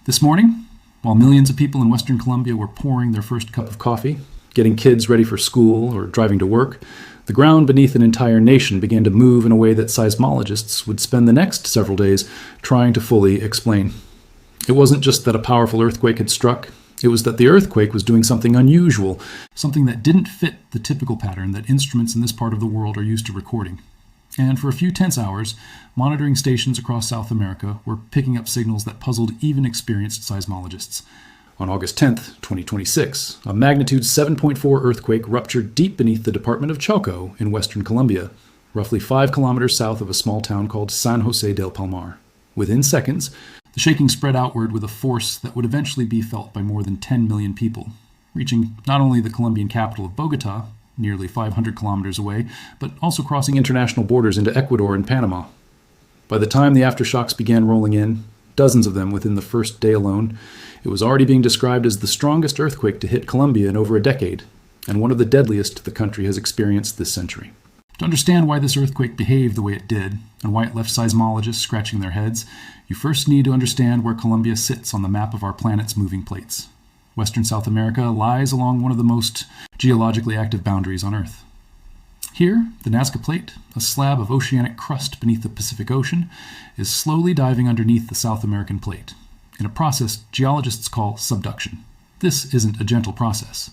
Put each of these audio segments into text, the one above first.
This morning, while millions of people in Western Colombia were pouring their first cup of coffee, getting kids ready for school or driving to work, the ground beneath an entire nation began to move in a way that seismologists would spend the next several days trying to fully explain. It wasn't just that a powerful earthquake had struck, it was that the earthquake was doing something unusual, something that didn't fit the typical pattern that instruments in this part of the world are used to recording. And for a few tense hours, monitoring stations across South America were picking up signals that puzzled even experienced seismologists. On August 10, 2026, a magnitude 7.4 earthquake ruptured deep beneath the department of Choco in western Colombia, roughly 5 kilometers south of a small town called San Jose del Palmar. Within seconds, the shaking spread outward with a force that would eventually be felt by more than 10 million people, reaching not only the Colombian capital of Bogota, nearly 500 kilometers away, but also crossing international borders into Ecuador and Panama. By the time the aftershocks began rolling in, dozens of them within the first day alone, it was already being described as the strongest earthquake to hit Colombia in over a decade, and one of the deadliest the country has experienced this century. To understand why this earthquake behaved the way it did, and why it left seismologists scratching their heads, you first need to understand where Colombia sits on the map of our planet's moving plates. Western South America lies along one of the most geologically active boundaries on Earth. Here, the Nazca Plate, a slab of oceanic crust beneath the Pacific Ocean, is slowly diving underneath the South American plate, in a process geologists call subduction. This isn't a gentle process.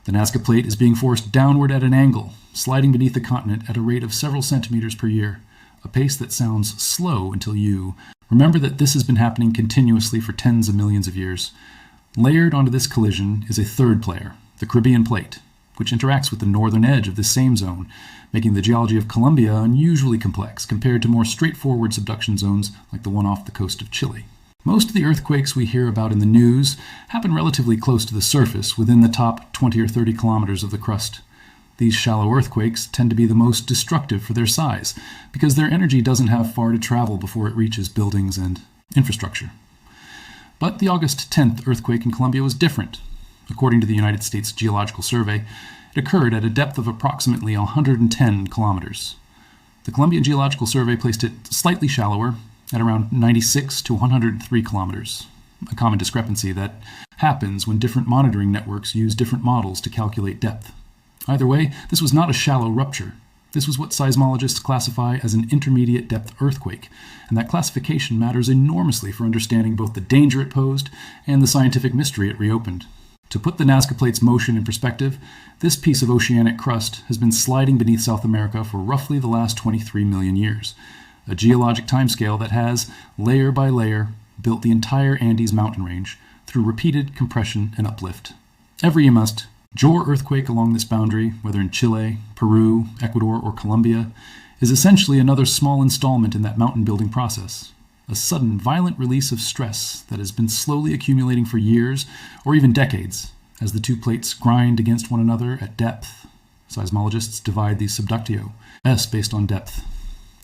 The Nazca Plate is being forced downward at an angle, sliding beneath the continent at a rate of several centimeters per year, a pace that sounds slow until you remember that this has been happening continuously for tens of millions of years. Layered onto this collision is a third player, the Caribbean Plate, which interacts with the northern edge of this same zone, making the geology of Colombia unusually complex compared to more straightforward subduction zones like the one off the coast of Chile. Most of the earthquakes we hear about in the news happen relatively close to the surface, within the top 20 or 30 kilometers of the crust. These shallow earthquakes tend to be the most destructive for their size, because their energy doesn't have far to travel before it reaches buildings and infrastructure. But the August 10th earthquake in Colombia was different. According to the United States Geological Survey, it occurred at a depth of approximately 110 kilometers. The Colombian Geological Survey placed it slightly shallower, at around 96 to 103 kilometers, a common discrepancy that happens when different monitoring networks use different models to calculate depth. Either way, this was not a shallow rupture. This was what seismologists classify as an intermediate depth earthquake, and that classification matters enormously for understanding both the danger it posed and the scientific mystery it reopened. To put the Nazca Plate's motion in perspective, this piece of oceanic crust has been sliding beneath South America for roughly the last 23 million years, a geologic timescale that has, layer by layer, built the entire Andes mountain range through repeated compression and uplift. Every major earthquake along this boundary, whether in Chile, Peru, Ecuador, or Colombia, is essentially another small installment in that mountain building process. A sudden, violent release of stress that has been slowly accumulating for years or even decades as the two plates grind against one another at depth. Seismologists divide these subductio, S based on depth.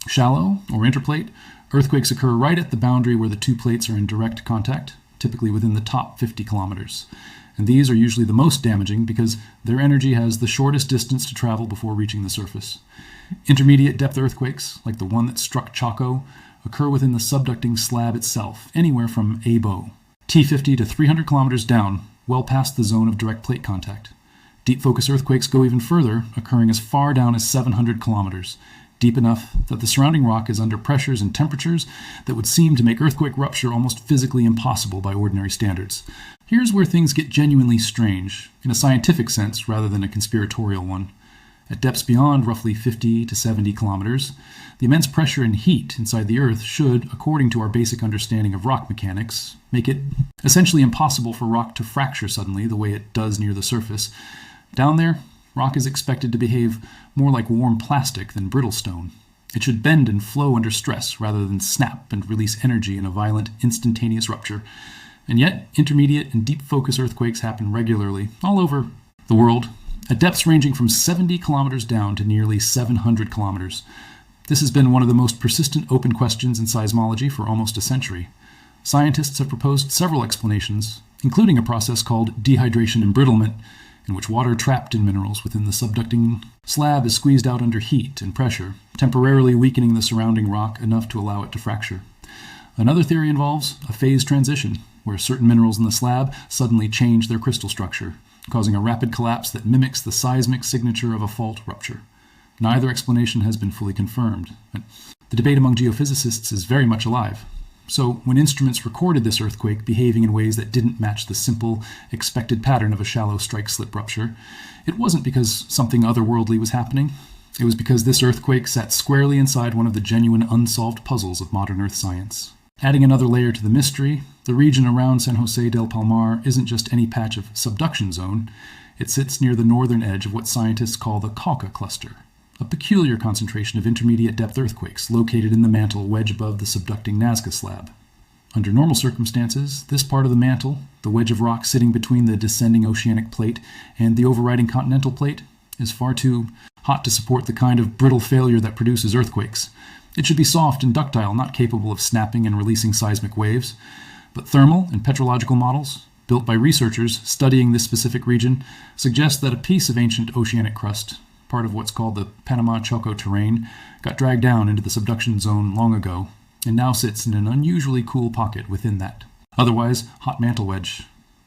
Shallow, or interplate, earthquakes occur right at the boundary where the two plates are in direct contact, typically within the top 50 kilometers. And these are usually the most damaging because their energy has the shortest distance to travel before reaching the surface. Intermediate depth earthquakes, like the one that struck Choco, occur within the subducting slab itself, anywhere from ABO, T50 to 300 kilometers down, well past the zone of direct plate contact. Deep focus earthquakes go even further, occurring as far down as 700 kilometers, deep enough that the surrounding rock is under pressures and temperatures that would seem to make earthquake rupture almost physically impossible by ordinary standards. Here's where things get genuinely strange, in a scientific sense rather than a conspiratorial one. At depths beyond roughly 50 to 70 kilometers, the immense pressure and heat inside the Earth should, according to our basic understanding of rock mechanics, make it essentially impossible for rock to fracture suddenly the way it does near the surface. Down there, rock is expected to behave more like warm plastic than brittle stone. It should bend and flow under stress rather than snap and release energy in a violent, instantaneous rupture. And yet, intermediate and deep focus earthquakes happen regularly all over the world, at depths ranging from 70 kilometers down to nearly 700 kilometers. This has been one of the most persistent open questions in seismology for almost a century. Scientists have proposed several explanations, including a process called dehydration embrittlement, in which water trapped in minerals within the subducting slab is squeezed out under heat and pressure, temporarily weakening the surrounding rock enough to allow it to fracture. Another theory involves a phase transition, where certain minerals in the slab suddenly change their crystal structure, causing a rapid collapse that mimics the seismic signature of a fault rupture. Neither explanation has been fully confirmed. The debate among geophysicists is very much alive. So, when instruments recorded this earthquake behaving in ways that didn't match the simple, expected pattern of a shallow strike-slip rupture, it wasn't because something otherworldly was happening. It was because this earthquake sat squarely inside one of the genuine unsolved puzzles of modern earth science. Adding another layer to the mystery, the region around San Jose del Palmar isn't just any patch of subduction zone. It sits near the northern edge of what scientists call the Cauca cluster, a peculiar concentration of intermediate depth earthquakes located in the mantle wedge above the subducting Nazca slab. Under normal circumstances, this part of the mantle, the wedge of rock sitting between the descending oceanic plate and the overriding continental plate, is far too hot to support the kind of brittle failure that produces earthquakes. It should be soft and ductile, not capable of snapping and releasing seismic waves. But thermal and petrological models, built by researchers studying this specific region, suggest that a piece of ancient oceanic crust, part of what's called the Panama-Choco terrain, got dragged down into the subduction zone long ago, and now sits in an unusually cool pocket within that. Otherwise, hot mantle wedge.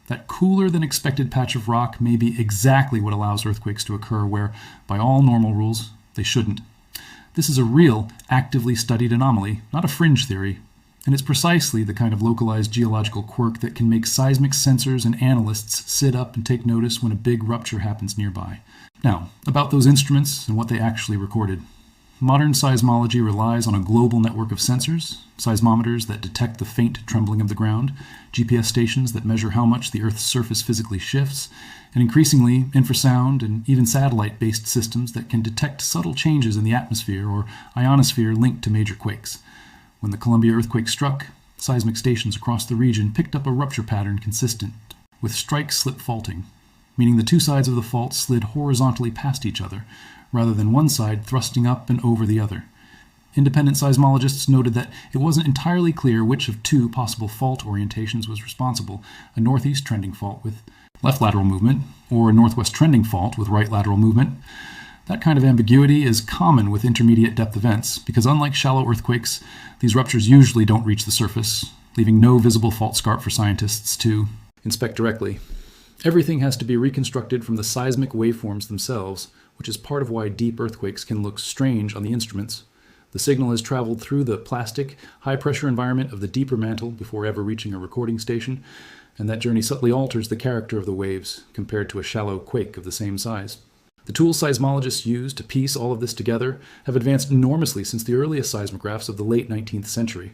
That cooler than expected patch of rock may be exactly what allows earthquakes to occur where, by all normal rules, they shouldn't. This is a real, actively studied anomaly, not a fringe theory, and it's precisely the kind of localized geological quirk that can make seismic sensors and analysts sit up and take notice when a big rupture happens nearby. Now, about those instruments and what they actually recorded. Modern seismology relies on a global network of sensors, seismometers that detect the faint trembling of the ground, GPS stations that measure how much the Earth's surface physically shifts, and increasingly infrasound and even satellite-based systems that can detect subtle changes in the atmosphere or ionosphere linked to major quakes. When the Columbia earthquake struck, seismic stations across the region picked up a rupture pattern consistent with strike-slip faulting, meaning the two sides of the fault slid horizontally past each other, rather than one side thrusting up and over the other. Independent seismologists noted that it wasn't entirely clear which of two possible fault orientations was responsible, a northeast trending fault with left lateral movement, or a northwest trending fault with right lateral movement. That kind of ambiguity is common with intermediate depth events, because unlike shallow earthquakes, these ruptures usually don't reach the surface, leaving no visible fault scarp for scientists to inspect directly. Everything has to be reconstructed from the seismic waveforms themselves, which is part of why deep earthquakes can look strange on the instruments. The signal has traveled through the plastic, high-pressure environment of the deeper mantle before ever reaching a recording station, and that journey subtly alters the character of the waves compared to a shallow quake of the same size. The tools seismologists use to piece all of this together have advanced enormously since the earliest seismographs of the late 19th century.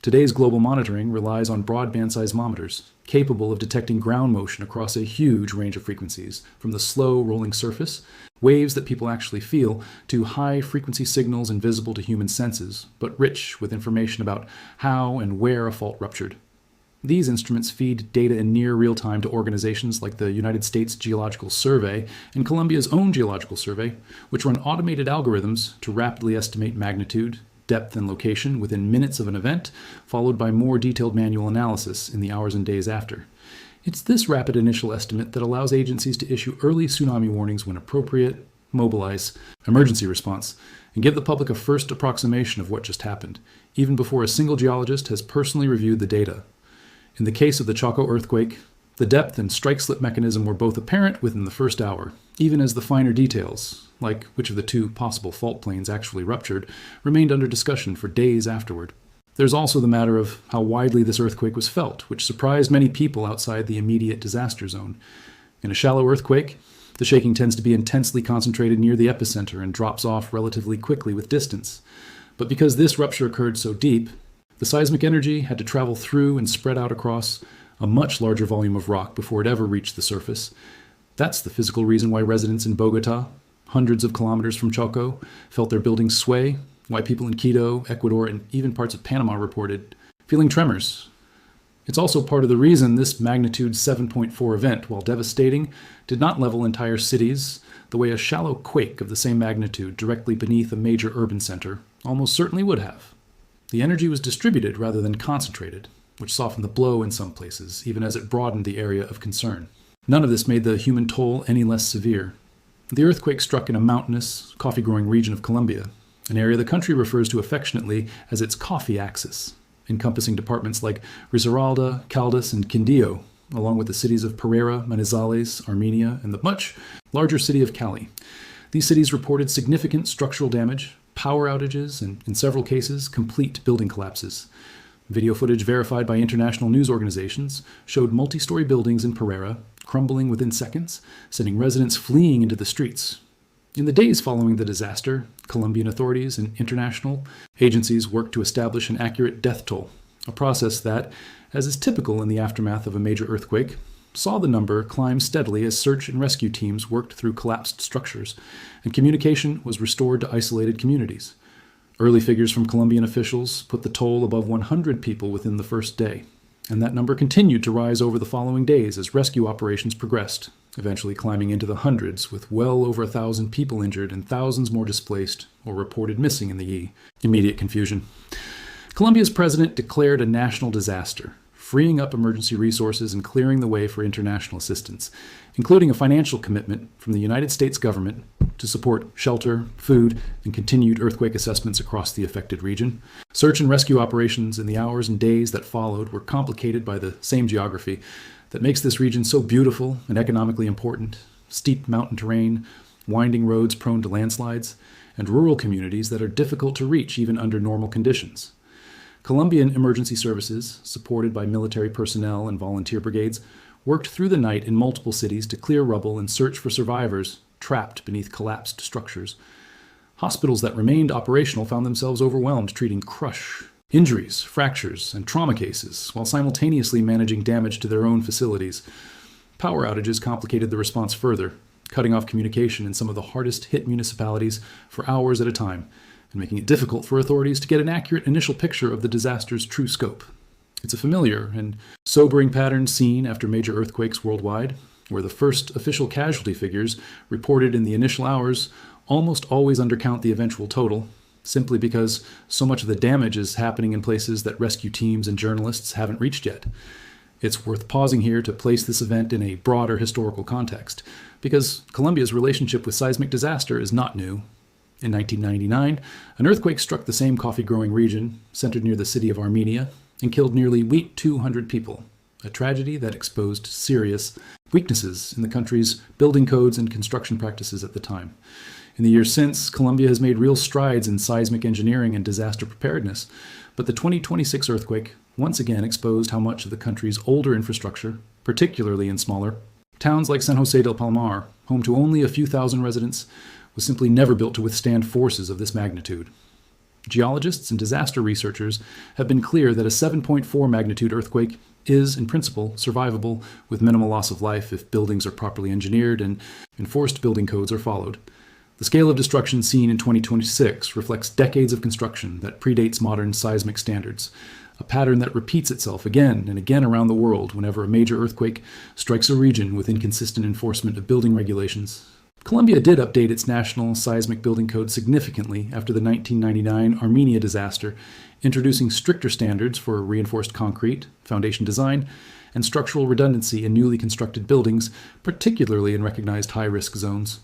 Today's global monitoring relies on broadband seismometers, capable of detecting ground motion across a huge range of frequencies, from the slow rolling surface, waves that people actually feel, to high-frequency signals invisible to human senses, but rich with information about how and where a fault ruptured. These instruments feed data in near real time to organizations like the United States Geological Survey and Columbia's own Geological Survey, which run automated algorithms to rapidly estimate magnitude, depth, and location within minutes of an event, followed by more detailed manual analysis in the hours and days after. It's this rapid initial estimate that allows agencies to issue early tsunami warnings when appropriate, mobilize emergency response, and give the public a first approximation of what just happened, even before a single geologist has personally reviewed the data. In the case of the Chaco earthquake, the depth and strike-slip mechanism were both apparent within the first hour, even as the finer details, like which of the two possible fault planes actually ruptured, remained under discussion for days afterward. There's also the matter of how widely this earthquake was felt, which surprised many people outside the immediate disaster zone. In a shallow earthquake, the shaking tends to be intensely concentrated near the epicenter and drops off relatively quickly with distance. But because this rupture occurred so deep, the seismic energy had to travel through and spread out across a much larger volume of rock before it ever reached the surface. That's the physical reason why residents in Bogota, hundreds of kilometers from Choco, felt their buildings sway, why people in Quito, Ecuador, and even parts of Panama reported feeling tremors. It's also part of the reason this magnitude 7.4 event, while devastating, did not level entire cities the way a shallow quake of the same magnitude directly beneath a major urban center almost certainly would have. The energy was distributed rather than concentrated, which softened the blow in some places, even as it broadened the area of concern. None of this made the human toll any less severe. The earthquake struck in a mountainous, coffee-growing region of Colombia, an area the country refers to affectionately as its coffee axis. encompassing departments like Risaralda, Caldas, and Quindío, along with the cities of Pereira, Manizales, Armenia, and the much larger city of Cali. These cities reported significant structural damage, power outages, and, in several cases, complete building collapses. Video footage verified by international news organizations showed multi-story buildings in Pereira crumbling within seconds, sending residents fleeing into the streets. In the days following the disaster, Colombian authorities and international agencies worked to establish an accurate death toll, a process that, as is typical in the aftermath of a major earthquake, saw the number climb steadily as search and rescue teams worked through collapsed structures, and communication was restored to isolated communities. Early figures from Colombian officials put the toll above 100 people within the first day, and that number continued to rise over the following days as rescue operations progressed, eventually climbing into the hundreds, with well over 1,000 people injured and thousands more displaced or reported missing in the immediate confusion. Colombia's president declared a national disaster, freeing up emergency resources and clearing the way for international assistance, including a financial commitment from the United States government to support shelter, food, and continued earthquake assessments across the affected region. Search and rescue operations in the hours and days that followed were complicated by the same geography that makes this region so beautiful and economically important: steep mountain terrain, winding roads prone to landslides, and rural communities that are difficult to reach even under normal conditions. Colombian emergency services, supported by military personnel and volunteer brigades, worked through the night in multiple cities to clear rubble and search for survivors trapped beneath collapsed structures. Hospitals that remained operational found themselves overwhelmed treating injuries, fractures, and trauma cases, while simultaneously managing damage to their own facilities. Power outages complicated the response further, cutting off communication in some of the hardest hit municipalities for hours at a time, and making it difficult for authorities to get an accurate initial picture of the disaster's true scope. It's a familiar and sobering pattern seen after major earthquakes worldwide, where the first official casualty figures reported in the initial hours almost always undercount the eventual total, simply because so much of the damage is happening in places that rescue teams and journalists haven't reached yet. It's worth pausing here to place this event in a broader historical context, because Colombia's relationship with seismic disaster is not new. In 1999, an earthquake struck the same coffee-growing region, centered near the city of Armenia, and killed nearly 200 people, a tragedy that exposed serious weaknesses in the country's building codes and construction practices at the time. In the years since, Colombia has made real strides in seismic engineering and disaster preparedness, but the 2026 earthquake once again exposed how much of the country's older infrastructure, particularly in smaller towns like San Jose del Palmar, home to only a few thousand residents, was simply never built to withstand forces of this magnitude. Geologists and disaster researchers have been clear that a 7.4 magnitude earthquake is, in principle, survivable with minimal loss of life if buildings are properly engineered and enforced building codes are followed. The scale of destruction seen in 2026 reflects decades of construction that predates modern seismic standards, a pattern that repeats itself again and again around the world whenever a major earthquake strikes a region with inconsistent enforcement of building regulations. Colombia did update its national seismic building code significantly after the 1999 Armenia disaster, introducing stricter standards for reinforced concrete, foundation design, and structural redundancy in newly constructed buildings, particularly in recognized high-risk zones.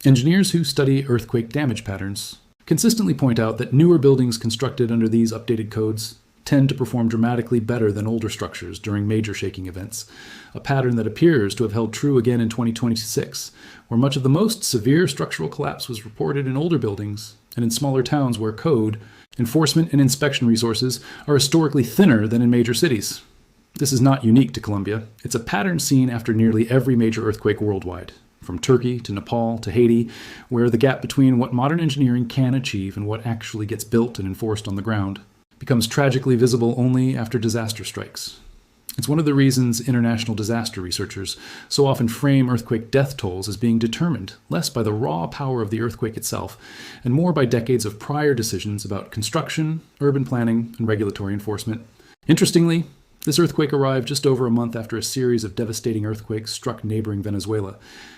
Engineers who study earthquake damage patterns consistently point out that newer buildings constructed under these updated codes tend to perform dramatically better than older structures during major shaking events, a pattern that appears to have held true again in 2026, where much of the most severe structural collapse was reported in older buildings and in smaller towns where code, enforcement, and inspection resources are historically thinner than in major cities. This is not unique to Colombia. It's a pattern seen after nearly every major earthquake worldwide, from Turkey to Nepal to Haiti, where the gap between what modern engineering can achieve and what actually gets built and enforced on the ground becomes tragically visible only after disaster strikes. It's one of the reasons international disaster researchers so often frame earthquake death tolls as being determined less by the raw power of the earthquake itself and more by decades of prior decisions about construction, urban planning, and regulatory enforcement. Interestingly, this earthquake arrived just over a month after a series of devastating earthquakes struck neighboring Venezuela,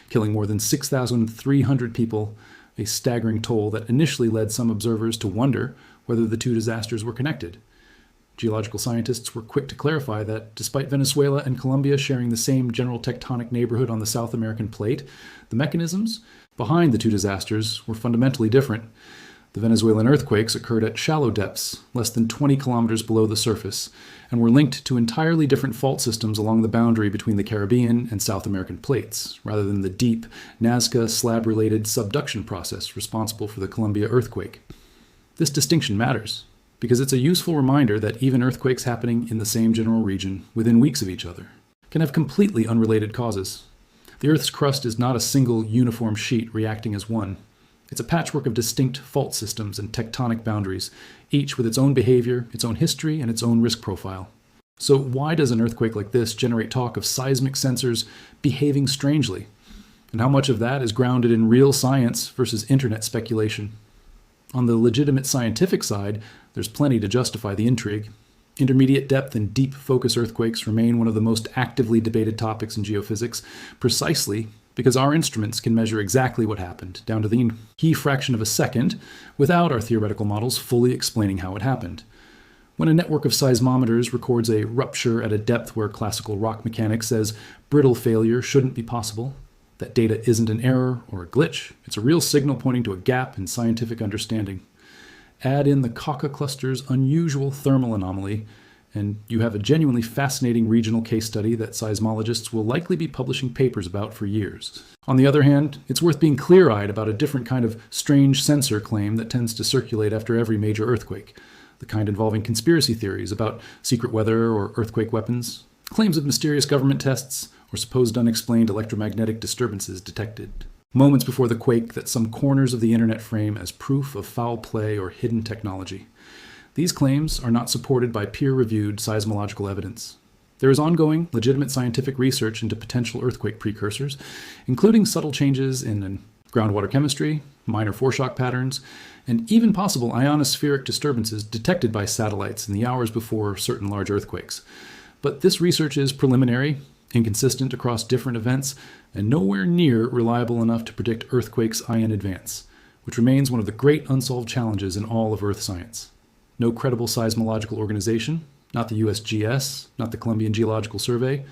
killing more than 6,300 people, a staggering toll that initially led some observers to wonder whether the two disasters were connected. Geological scientists were quick to clarify that despite Venezuela and Colombia sharing the same general tectonic neighborhood on the South American plate, the mechanisms behind the two disasters were fundamentally different. The Venezuelan earthquakes occurred at shallow depths, less than 20 kilometers below the surface, and were linked to entirely different fault systems along the boundary between the Caribbean and South American plates, rather than the deep Nazca slab-related subduction process responsible for the Colombia earthquake. This distinction matters, because it's a useful reminder that even earthquakes happening in the same general region within weeks of each other can have completely unrelated causes. The Earth's crust is not a single uniform sheet reacting as one. It's a patchwork of distinct fault systems and tectonic boundaries, each with its own behavior, its own history, and its own risk profile. So why does an earthquake like this generate talk of seismic sensors behaving strangely? And how much of that is grounded in real science versus internet speculation? On the legitimate scientific side, there's plenty to justify the intrigue. Intermediate depth and deep focus earthquakes remain one of the most actively debated topics in geophysics, precisely because our instruments can measure exactly what happened, down to the key fraction of a second, without our theoretical models fully explaining how it happened. When a network of seismometers records a rupture at a depth where classical rock mechanics says brittle failure shouldn't be possible, that data isn't an error or a glitch, it's a real signal pointing to a gap in scientific understanding. Add in the Kaka cluster's unusual thermal anomaly, and you have a genuinely fascinating regional case study that seismologists will likely be publishing papers about for years. On the other hand, it's worth being clear-eyed about a different kind of strange sensor claim that tends to circulate after every major earthquake, the kind involving conspiracy theories about secret weather or earthquake weapons, claims of mysterious government tests, or supposed unexplained electromagnetic disturbances detected moments before the quake that some corners of the internet frame as proof of foul play or hidden technology. These claims are not supported by peer-reviewed seismological evidence. There is ongoing, legitimate scientific research into potential earthquake precursors, including subtle changes in groundwater chemistry, minor foreshock patterns, and even possible ionospheric disturbances detected by satellites in the hours before certain large earthquakes. But this research is preliminary, inconsistent across different events, and nowhere near reliable enough to predict earthquakes in advance, which remains one of the great unsolved challenges in all of Earth science. No credible seismological organization, not the USGS, not the Colombian Geological Survey,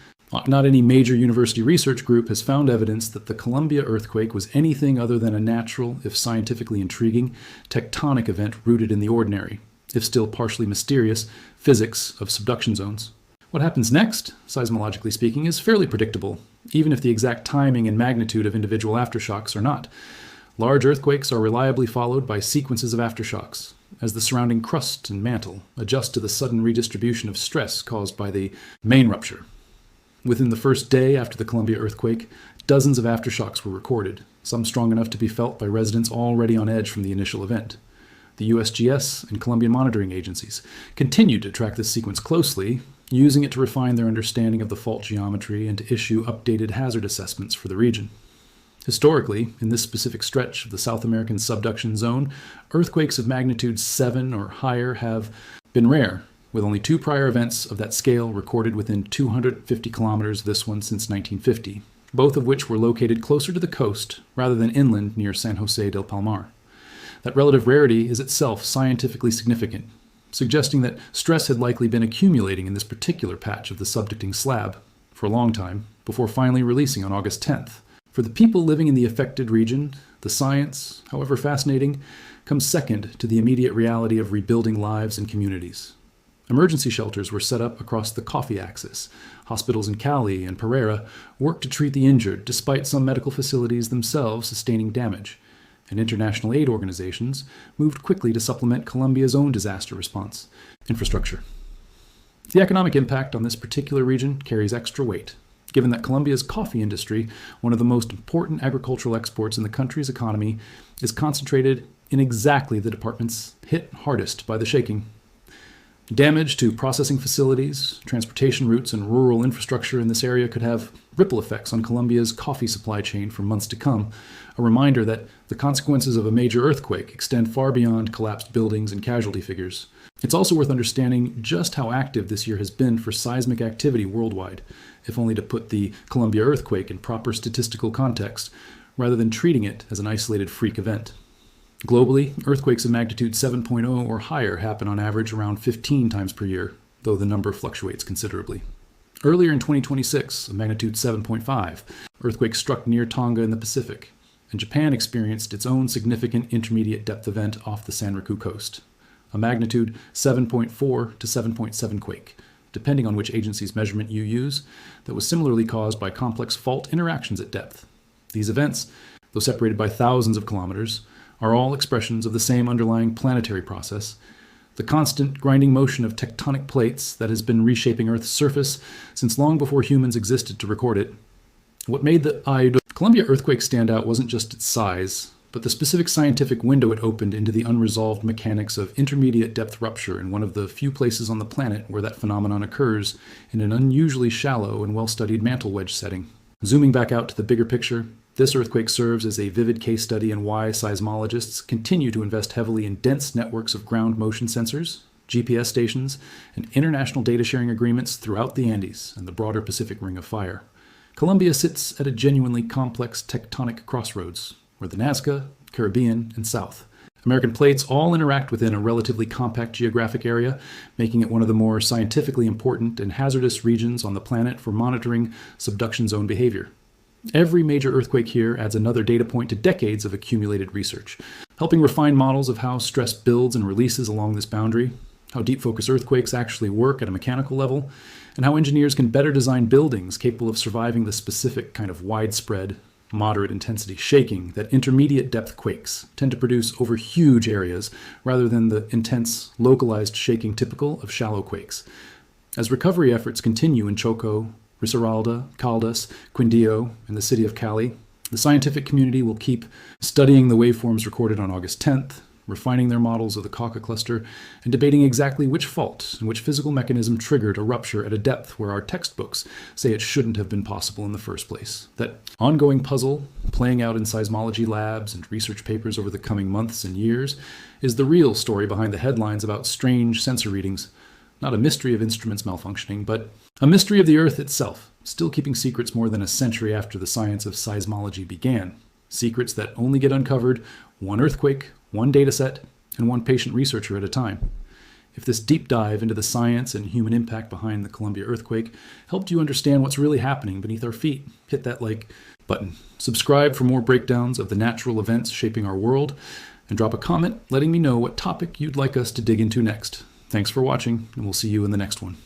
not any major university research group has found evidence that the Colombia earthquake was anything other than a natural, if scientifically intriguing, tectonic event rooted in the ordinary, if still partially mysterious, physics of subduction zones. What happens next, seismologically speaking, is fairly predictable, even if the exact timing and magnitude of individual aftershocks are not. Large earthquakes are reliably followed by sequences of aftershocks, as the surrounding crust and mantle adjust to the sudden redistribution of stress caused by the main rupture. Within the first day after the Colombia earthquake, dozens of aftershocks were recorded, some strong enough to be felt by residents already on edge from the initial event. The USGS and Colombian monitoring agencies continued to track this sequence closely, using it to refine their understanding of the fault geometry and to issue updated hazard assessments for the region. Historically, in this specific stretch of the South American subduction zone, earthquakes of magnitude 7 or higher have been rare, with only 2 prior events of that scale recorded within 250 kilometers of this one since 1950, both of which were located closer to the coast rather than inland near San Jose del Palmar. That relative rarity is itself scientifically significant, suggesting that stress had likely been accumulating in this particular patch of the subducting slab for a long time, before finally releasing on August 10th. For the people living in the affected region, the science, however fascinating, comes second to the immediate reality of rebuilding lives and communities. Emergency shelters were set up across the coffee axis. Hospitals in Cali and Pereira worked to treat the injured, despite some medical facilities themselves sustaining damage. And international aid organizations moved quickly to supplement Colombia's own disaster response infrastructure. The economic impact on this particular region carries extra weight, given that Colombia's coffee industry, one of the most important agricultural exports in the country's economy, is concentrated in exactly the departments hit hardest by the shaking. Damage to processing facilities, transportation routes, and rural infrastructure in this area could have ripple effects on Colombia's coffee supply chain for months to come, a reminder that the consequences of a major earthquake extend far beyond collapsed buildings and casualty figures. It's also worth understanding just how active this year has been for seismic activity worldwide, if only to put the Colombia earthquake in proper statistical context, rather than treating it as an isolated freak event. Globally, earthquakes of magnitude 7.0 or higher happen on average around 15 times per year, though the number fluctuates considerably. Earlier in 2026, a magnitude 7.5 earthquake struck near Tonga in the Pacific, and Japan experienced its own significant intermediate depth event off the Sanriku coast, a magnitude 7.4 to 7.7 quake, depending on which agency's measurement you use, that was similarly caused by complex fault interactions at depth. These events, though separated by thousands of kilometers, are all expressions of the same underlying planetary process, the constant grinding motion of tectonic plates that has been reshaping Earth's surface since long before humans existed to record it. What made the Columbia earthquake stand out wasn't just its size, but the specific scientific window it opened into the unresolved mechanics of intermediate depth rupture in one of the few places on the planet where that phenomenon occurs in an unusually shallow and well-studied mantle wedge setting. Zooming back out to the bigger picture, this earthquake serves as a vivid case study in why seismologists continue to invest heavily in dense networks of ground motion sensors, GPS stations, and international data sharing agreements throughout the Andes and the broader Pacific Ring of Fire. Columbia sits at a genuinely complex tectonic crossroads, where the Nazca, Caribbean, and South American plates all interact within a relatively compact geographic area, making it one of the more scientifically important and hazardous regions on the planet for monitoring subduction zone behavior. Every major earthquake here adds another data point to decades of accumulated research, helping refine models of how stress builds and releases along this boundary, how deep focus earthquakes actually work at a mechanical level, and how engineers can better design buildings capable of surviving the specific kind of widespread, moderate intensity shaking that intermediate depth quakes tend to produce over huge areas rather than the intense, localized shaking typical of shallow quakes. As recovery efforts continue in Choco, Risaralda, Caldas, Quindío, and the city of Cali, the scientific community will keep studying the waveforms recorded on August 10th, refining their models of the Cauca cluster, and debating exactly which fault and which physical mechanism triggered a rupture at a depth where our textbooks say it shouldn't have been possible in the first place. That ongoing puzzle, playing out in seismology labs and research papers over the coming months and years, is the real story behind the headlines about strange sensor readings. Not a mystery of instruments malfunctioning, but a mystery of the Earth itself, still keeping secrets more than a century after the science of seismology began. Secrets that only get uncovered one earthquake, one dataset, and one patient researcher at a time. If this deep dive into the science and human impact behind the Columbia earthquake helped you understand what's really happening beneath our feet, hit that like button. Subscribe for more breakdowns of the natural events shaping our world, and drop a comment letting me know what topic you'd like us to dig into next. Thanks for watching, and we'll see you in the next one.